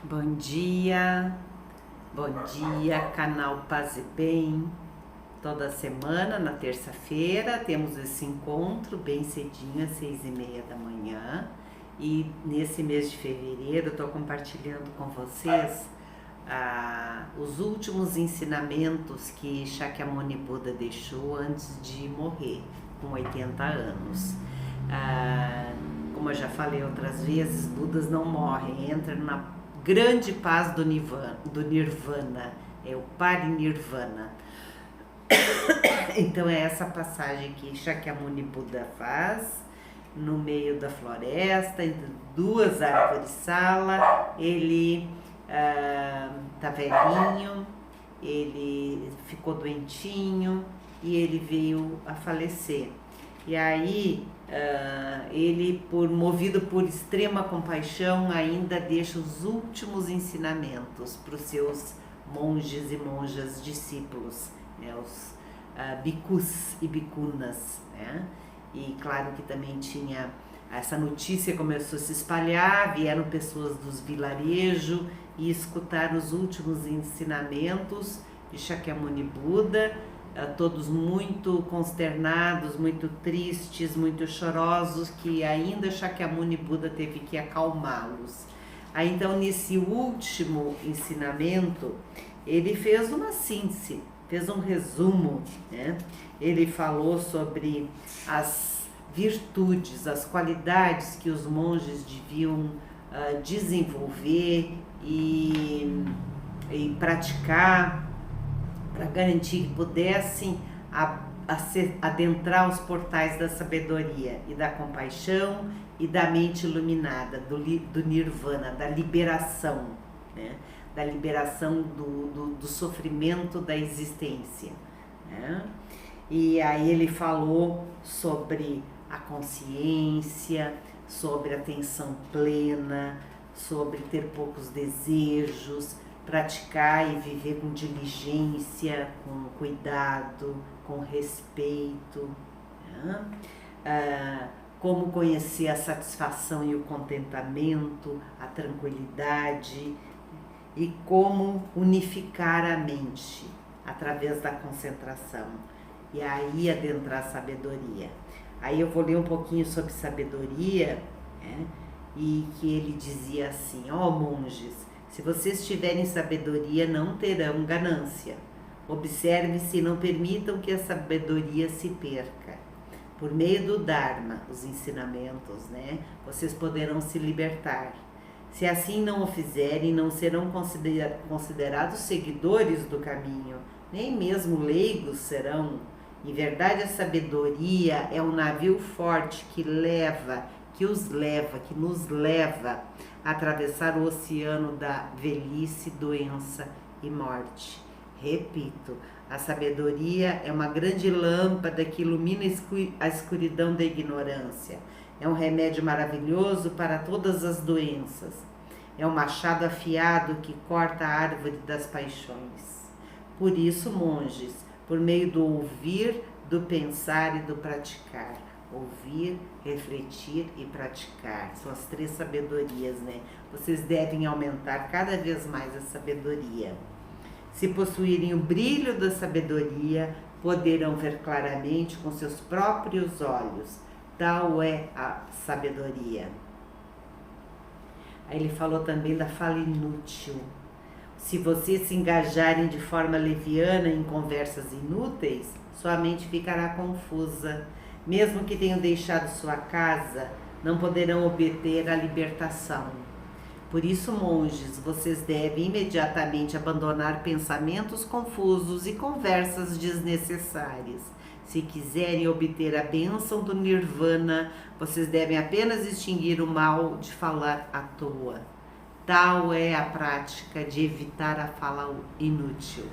Bom dia, canal Paz e Bem. Toda semana, na terça-feira, temos esse encontro bem cedinho, às 6h30 da manhã. E nesse mês de fevereiro, eu estou compartilhando com vocês os últimos ensinamentos que Shakyamuni Buda deixou antes de morrer, com 80 anos. Como eu já falei outras vezes, Budas não morrem, entram na grande paz do Nirvana, é o Parinirvana. Então é essa passagem que Shakyamuni Buda faz no meio da floresta, entre duas árvores sala. Ele tá velhinho, ele ficou doentinho e ele veio a falecer. E aí ele, movido por extrema compaixão, ainda deixa os últimos ensinamentos para os seus monges e monjas discípulos, né, os bhikkhus e bhikkhunas, né? E claro que também tinha essa notícia, começou a se espalhar, vieram pessoas dos vilarejos e escutaram os últimos ensinamentos de Shakyamuni Buda, todos muito consternados, muito tristes, muito chorosos, que ainda Shakyamuni Buda teve que acalmá-los. Aí então, nesse último ensinamento, ele fez uma síntese, fez um resumo, né? Ele falou sobre as virtudes, as qualidades que os monges deviam desenvolver e praticar para garantir que pudessem adentrar os portais da sabedoria e da compaixão e da mente iluminada, do Nirvana, da liberação, né? Da liberação do sofrimento da existência, né? E aí ele falou sobre a consciência, sobre a atenção plena, sobre ter poucos desejos, praticar e viver com diligência, com cuidado, com respeito, né? Como conhecer a satisfação e o contentamento, a tranquilidade, e como unificar a mente através da concentração, e aí adentrar a sabedoria. Aí eu vou ler um pouquinho sobre sabedoria, né? E que ele dizia assim: monges, se vocês tiverem sabedoria, não terão ganância. Observe-se e não permitam que a sabedoria se perca. Por meio do Dharma, os ensinamentos, né, vocês poderão se libertar. Se assim não o fizerem, não serão considerados seguidores do caminho, nem mesmo leigos serão. Em verdade, a sabedoria é um navio forte que nos leva a atravessar o oceano da velhice, doença e morte. Repito, a sabedoria é uma grande lâmpada que ilumina a escuridão da ignorância. É um remédio maravilhoso para todas as doenças. É um machado afiado que corta a árvore das paixões. Por isso, monges, por meio do ouvir, do pensar e do praticar. Ouvir, refletir e praticar. São as três sabedorias, né? Vocês devem aumentar cada vez mais a sabedoria. Se possuírem o brilho da sabedoria, poderão ver claramente com seus próprios olhos. Tal é a sabedoria. Aí ele falou também da fala inútil. Se vocês se engajarem de forma leviana em conversas inúteis, sua mente ficará confusa. Mesmo que tenham deixado sua casa, não poderão obter a libertação. Por isso, monges, vocês devem imediatamente abandonar pensamentos confusos e conversas desnecessárias. Se quiserem obter a bênção do Nirvana, vocês devem apenas extinguir o mal de falar à toa. Tal é a prática de evitar a fala inútil.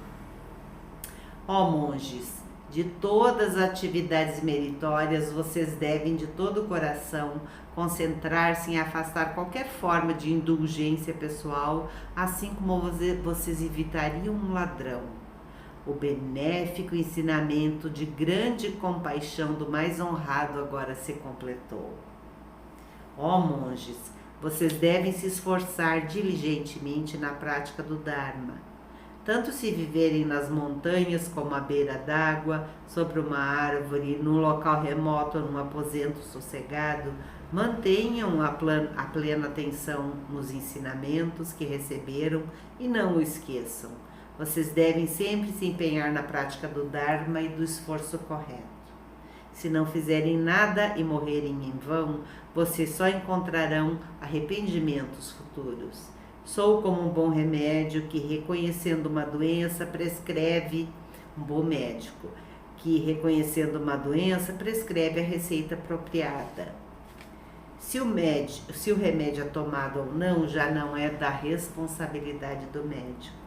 Monges, de todas as atividades meritórias, vocês devem de todo o coração concentrar-se em afastar qualquer forma de indulgência pessoal, assim como vocês evitariam um ladrão. O benéfico ensinamento de grande compaixão do mais honrado agora se completou. Monges, Vocês devem se esforçar diligentemente na prática do Dharma. Tanto se viverem nas montanhas como à beira d'água, sobre uma árvore, num local remoto ou num aposento sossegado, mantenham a plena atenção nos ensinamentos que receberam e não o esqueçam. Vocês devem sempre se empenhar na prática do Dharma e do esforço correto. Se não fizerem nada e morrerem em vão, vocês só encontrarão arrependimentos futuros. Sou como um bom remédio que, reconhecendo uma doença, prescreve um bom médico, que, reconhecendo uma doença, prescreve a receita apropriada. Se o remédio é tomado ou não, já não é da responsabilidade do médico.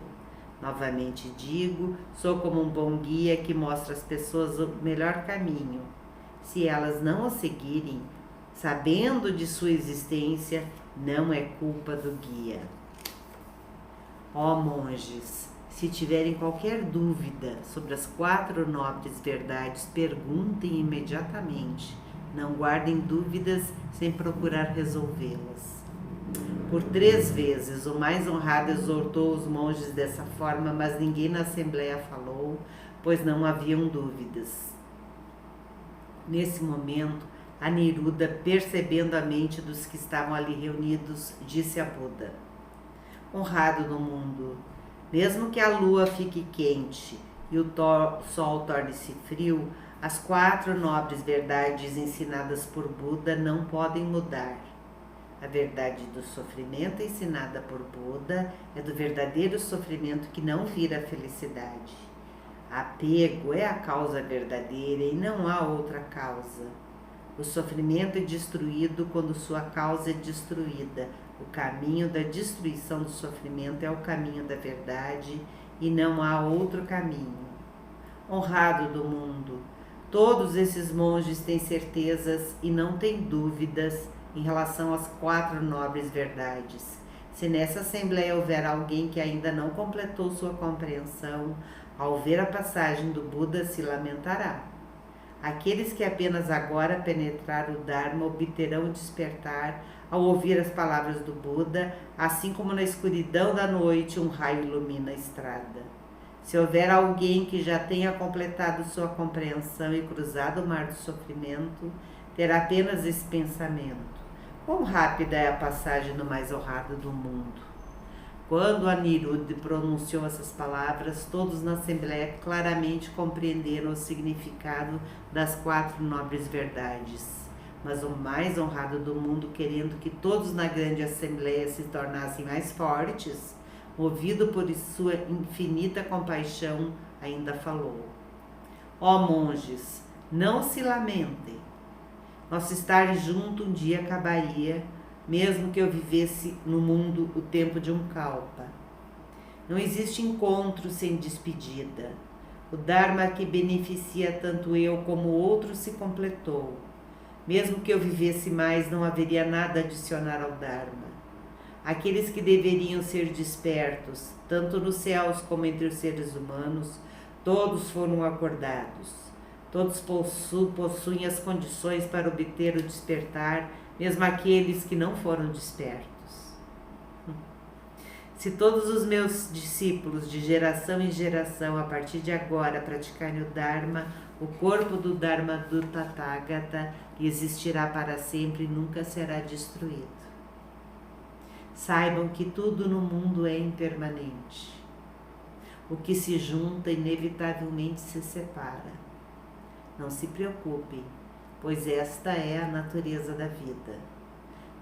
Novamente digo, sou como um bom guia que mostra às pessoas o melhor caminho. Se elas não o seguirem, sabendo de sua existência, não é culpa do guia. Ó monges, se tiverem qualquer dúvida sobre as 4 nobres verdades, perguntem imediatamente. Não guardem dúvidas sem procurar resolvê-las. Por 3 vezes o mais honrado exortou os monges dessa forma, mas ninguém na assembleia falou, pois não haviam dúvidas. Nesse momento, Aniruddha, percebendo a mente dos que estavam ali reunidos, disse a Buda: honrado do mundo, mesmo que a lua fique quente e o sol torne-se frio, as 4 nobres verdades ensinadas por Buda não podem mudar. A verdade do sofrimento ensinada por Buda é do verdadeiro sofrimento que não vira felicidade. Apego é a causa verdadeira e não há outra causa. O sofrimento é destruído quando sua causa é destruída. O caminho da destruição do sofrimento é o caminho da verdade e não há outro caminho. Honrado do mundo, todos esses monges têm certezas e não têm dúvidas em relação às 4 nobres verdades. Se nessa assembleia houver alguém que ainda não completou sua compreensão, ao ver a passagem do Buda se lamentará. Aqueles que apenas agora penetraram o Dharma obterão o despertar ao ouvir as palavras do Buda, assim como na escuridão da noite um raio ilumina a estrada. Se houver alguém que já tenha completado sua compreensão e cruzado o mar do sofrimento, terá apenas esse pensamento: quão rápida é a passagem do mais honrado do mundo. Quando Aniruddha pronunciou essas palavras, todos na assembleia claramente compreenderam o significado das 4 nobres verdades. Mas o mais honrado do mundo, querendo que todos na grande assembleia se tornassem mais fortes, movido por sua infinita compaixão, ainda falou: ó monges, não se lamentem. Nosso estar junto um dia acabaria, mesmo que eu vivesse no mundo o tempo de um kalpa. Não existe encontro sem despedida. O Dharma que beneficia tanto eu como o outro se completou. Mesmo que eu vivesse mais, não haveria nada a adicionar ao Dharma. Aqueles que deveriam ser despertos, tanto nos céus como entre os seres humanos, todos foram acordados. Todos possuem as condições para obter o despertar, mesmo aqueles que não foram despertos. Se todos os meus discípulos, de geração em geração, a partir de agora, praticarem o Dharma, o corpo do Dharma do Tathagata existirá para sempre e nunca será destruído. Saibam que tudo no mundo é impermanente. O que se junta inevitavelmente se separa. Não se preocupem, pois esta é a natureza da vida.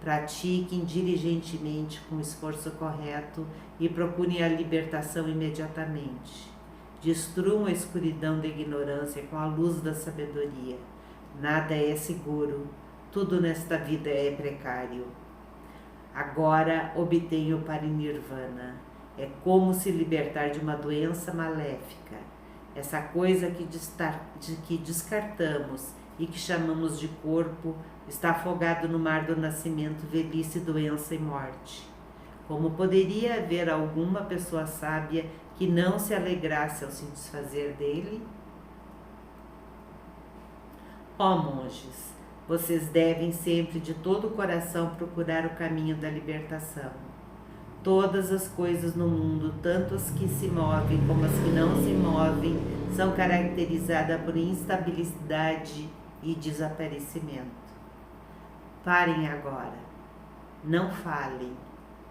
Pratiquem diligentemente com o esforço correto e procurem a libertação imediatamente. Destruam a escuridão da ignorância com a luz da sabedoria. Nada é seguro, tudo nesta vida é precário. Agora obtenho o parinirvana. É como se libertar de uma doença maléfica. Essa coisa que descartamos e que chamamos de corpo está afogado no mar do nascimento, velhice, doença e morte. Como poderia haver alguma pessoa sábia que não se alegrasse ao se desfazer dele? Ó monges, Vocês devem sempre de todo o coração procurar o caminho da libertação. Todas as coisas no mundo, tanto as que se movem como as que não se movem, são caracterizadas por instabilidade e desaparecimento. Parem agora. Não falem.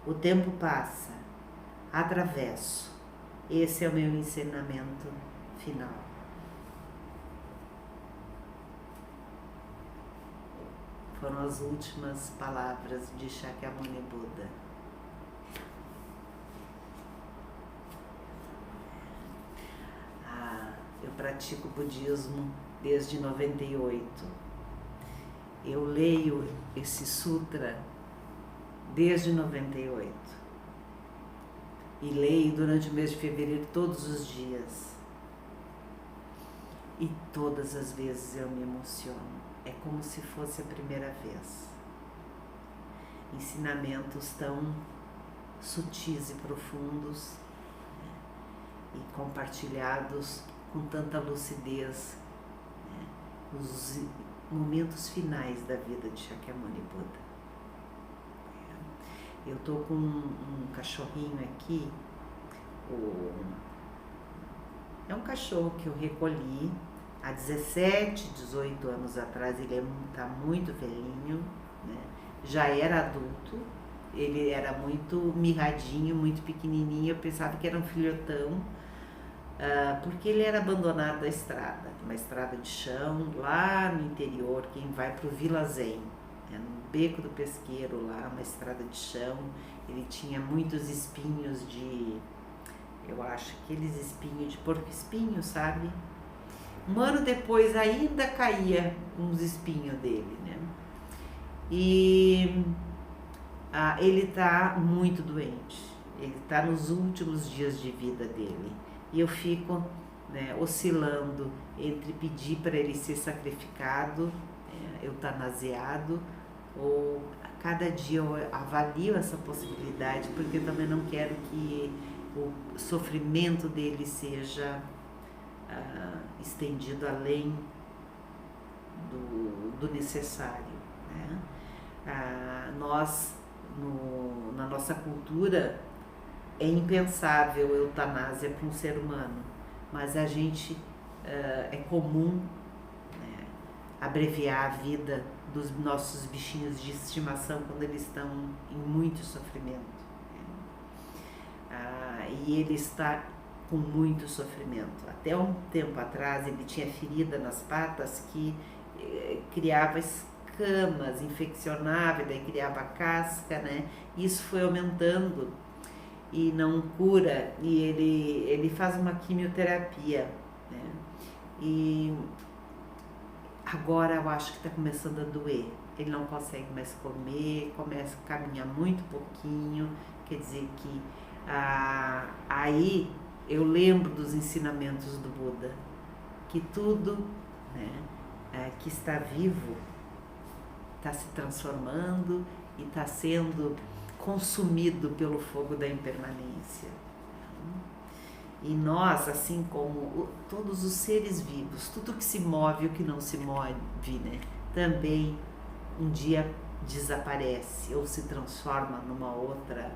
O tempo passa. Atravesso. Esse é o meu ensinamento final. Foram as últimas palavras de Shakyamuni Buda. Eu pratico budismo desde 98. Eu leio esse sutra desde 98. E leio durante o mês de fevereiro todos os dias. E todas as vezes eu me emociono. É como se fosse a primeira vez. Ensinamentos tão sutis e profundos, né, e compartilhados com tanta lucidez, né, nos momentos finais da vida de Shakyamuni Buda. Eu tô com um cachorrinho aqui, é um cachorro que eu recolhi há 17, 18 anos atrás. Ele tá muito velhinho, né? Já era adulto, ele era muito mirradinho, muito pequenininho. Eu pensava que era um filhotão, porque ele era abandonado da estrada, uma estrada de chão lá no interior. Quem vai pro Vila Zen, no Beco do Pesqueiro, lá uma estrada de chão. Ele tinha muitos espinhos eu acho, aqueles espinhos de porco-espinho, sabe? Um ano depois ainda caía uns espinhos dele, né? E ele tá muito doente. Ele tá nos últimos dias de vida dele. E eu fico, né, oscilando entre pedir para ele ser sacrificado, eutanasiado, ou cada dia eu avalio essa possibilidade, porque eu também não quero que o sofrimento dele seja estendido além do necessário, né? Nós, na nossa cultura, é impensável a eutanásia para um ser humano, mas a gente é comum, né, abreviar a vida dos nossos bichinhos de estimação quando eles estão em muito sofrimento. E ele está com muito sofrimento. Até um tempo atrás ele tinha ferida nas patas que criava escamas, infeccionava, daí criava casca, né? Isso foi aumentando e não cura, e ele faz uma quimioterapia, né? E agora eu acho que está começando a doer. Ele não consegue mais comer, começa a caminhar muito pouquinho, quer dizer que aí eu lembro dos ensinamentos do Buda, que tudo, né, que está vivo está se transformando e está sendo consumido pelo fogo da impermanência. E nós, assim como todos os seres vivos, tudo que se move e o que não se move, né, também um dia desaparece ou se transforma numa outra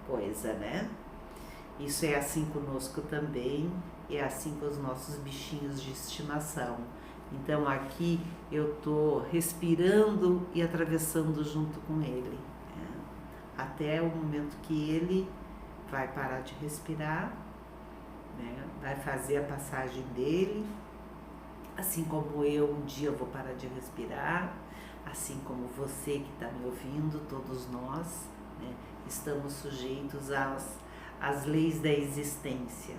coisa, né? Isso é assim conosco também, é assim com os nossos bichinhos de estimação. Então aqui eu tô respirando e atravessando junto com ele, né? Até o momento que ele vai parar de respirar, né? Vai fazer a passagem dele, assim como eu um dia vou parar de respirar, assim como você que está me ouvindo, todos nós, né, estamos sujeitos às leis da existência.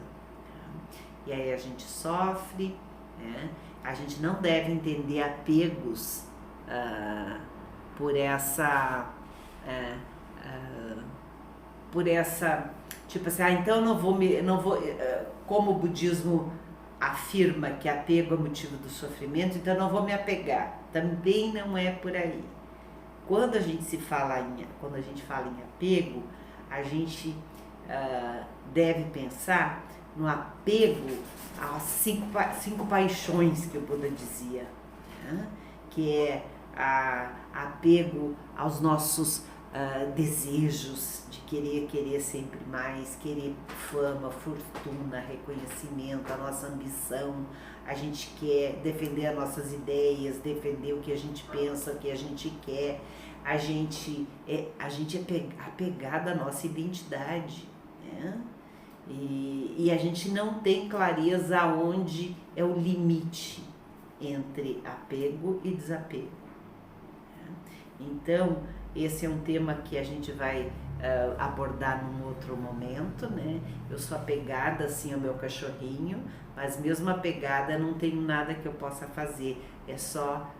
E aí a gente sofre, né? A gente não deve entender apegos por essa, tipo assim, então não vou, como o budismo afirma que apego é motivo do sofrimento, então não vou me apegar. Também não é por aí. Quando a gente fala em apego, a gente deve pensar no apego às cinco paixões que o Buda dizia, né? Que é apego aos nossos desejos de querer sempre mais, querer fama, fortuna, reconhecimento, a nossa ambição. A gente quer defender as nossas ideias, defender o que a gente pensa, o que a gente quer. A gente é apegado à nossa identidade, né? E a gente não tem clareza aonde é o limite entre apego e desapego. Então, esse é um tema que a gente vai abordar num outro momento, né? Eu sou apegada assim ao meu cachorrinho, mas mesmo apegada não tenho nada que eu possa fazer, é só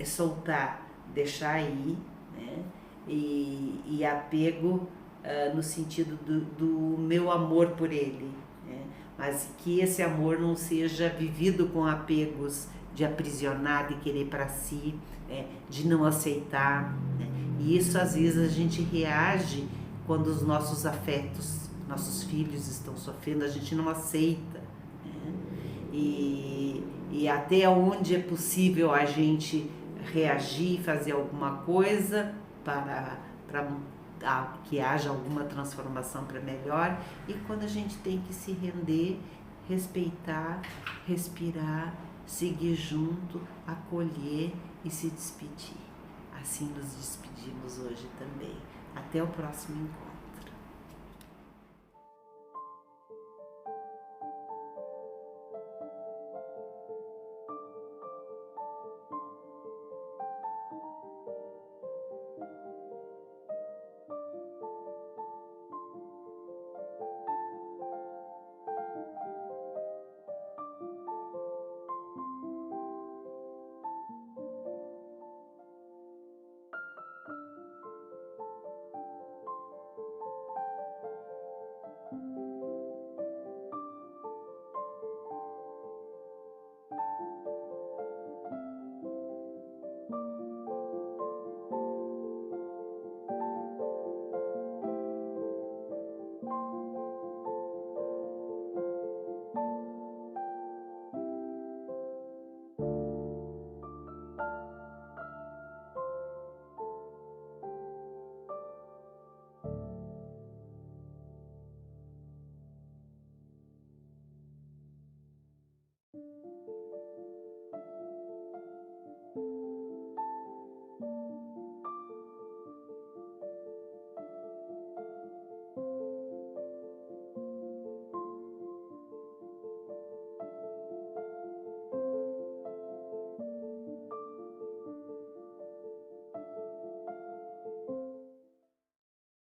soltar, deixar ir, né? E apego no sentido do meu amor por ele, né? Mas que esse amor não seja vivido com apegos de aprisionar, de querer para si, né? De não aceitar, né? E isso às vezes a gente reage quando os nossos afetos, nossos filhos estão sofrendo, a gente não aceita, né? E até onde é possível a gente reagir, fazer alguma coisa para que haja alguma transformação para melhor, e quando a gente tem que se render, respeitar, respirar, seguir junto, acolher e se despedir. Assim nos despedimos hoje também. Até o próximo encontro.